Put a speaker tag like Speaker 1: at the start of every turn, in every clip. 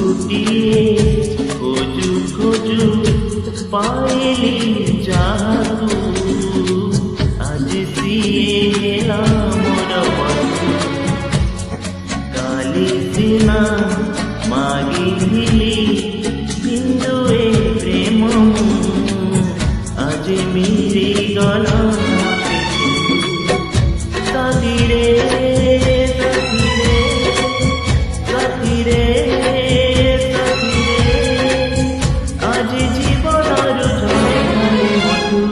Speaker 1: ଗୋଟିଏ ଖୋଜୁ ଖୋଜୁ ପାଇଲି ଯାହାକୁ ଆଜି ସିଏ ହେଲା ମୋର ବନ୍ଧୁ। କାଲି ସିନା ମାଗିଥିଲି କିନ୍ତୁ ଏ ପ୍ରେମ ଆଜି ମିଳିଗଲା ସାଥିରେ ସାଥିରେ ସାଥିରେ ସାଥିରେ ଆଜି ଜୀବନରୁ ଝଡ଼ିଗଲେ ମଧୁ।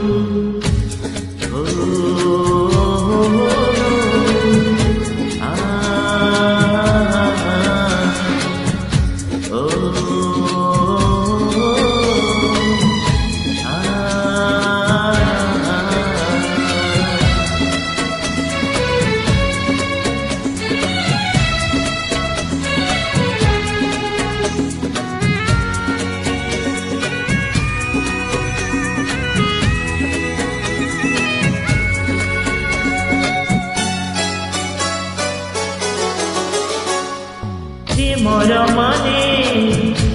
Speaker 1: ପ୍ରେମର ମାନେ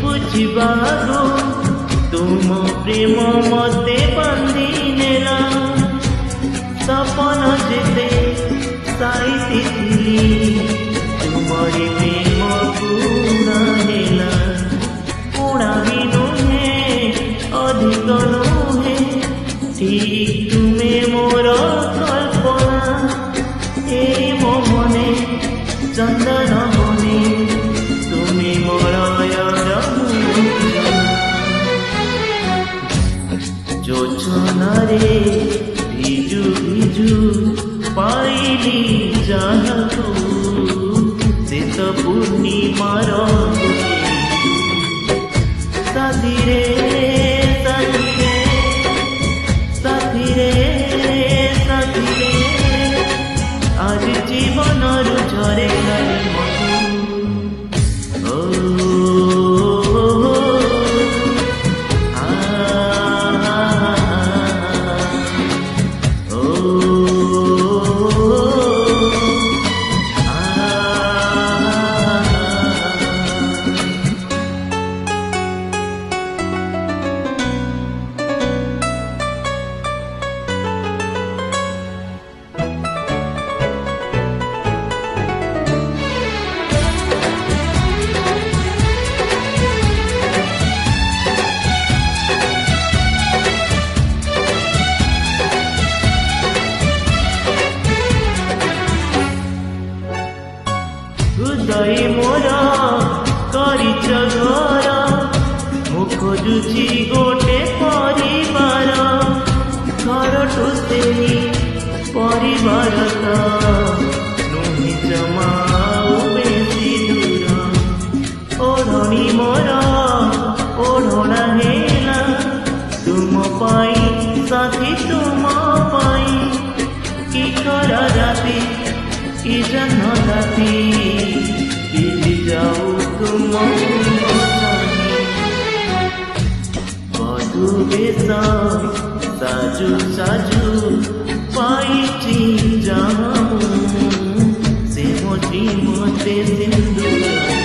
Speaker 1: ବୁଝିବାକୁ ତୁମ ପ୍ରେମ ମତେ ବାନ୍ଧି ନେଲା। ସପନ ଯେତେ ସାଇତିଥିଲି ତୁମରି ପ୍ରେମ ପୁଣା ହେଲା। ପୁଣା ବି ନୁହେଁ ଅଧିକ ନୁହେଁ ଠିକ୍ ତୁମେ ମୋର କଳ୍ପନା। ଏଇ ମୋ ମନେ ଚନ୍ଦନ ମନେ তুমি মলয়র যোছনারে ভিজু ভিজু পাইলি যাহাকু সে তো পূর্ণিমার সাথীরে সাথীরে সাথীরে সাথীরে আজ জীবনর ঝরে গেলে মধু। ହୃଦୟ ମୋର କରିଛ ଘର ମୁଁ ଖୋଜୁଛି ଗୋଟେ ପରିବାର। ଘରଠୁ ସେହି ପରିବାର ତ ନୁହେଁ ଜମା ବେଶୀ ଦୂର। ଓଢ଼ଣୀ ମୋର ଓଢ଼ଣା ହେଲା ତୁମ ପାଇଁ ସାଥୀ ତୁମ ପାଇଁ। କି ଖରା ରାତି କି ଜହ୍ନ ରାତି যাও মধু বেশা সাজু সাজু পাইছি যাও সে মতি মতে সিন্ধু।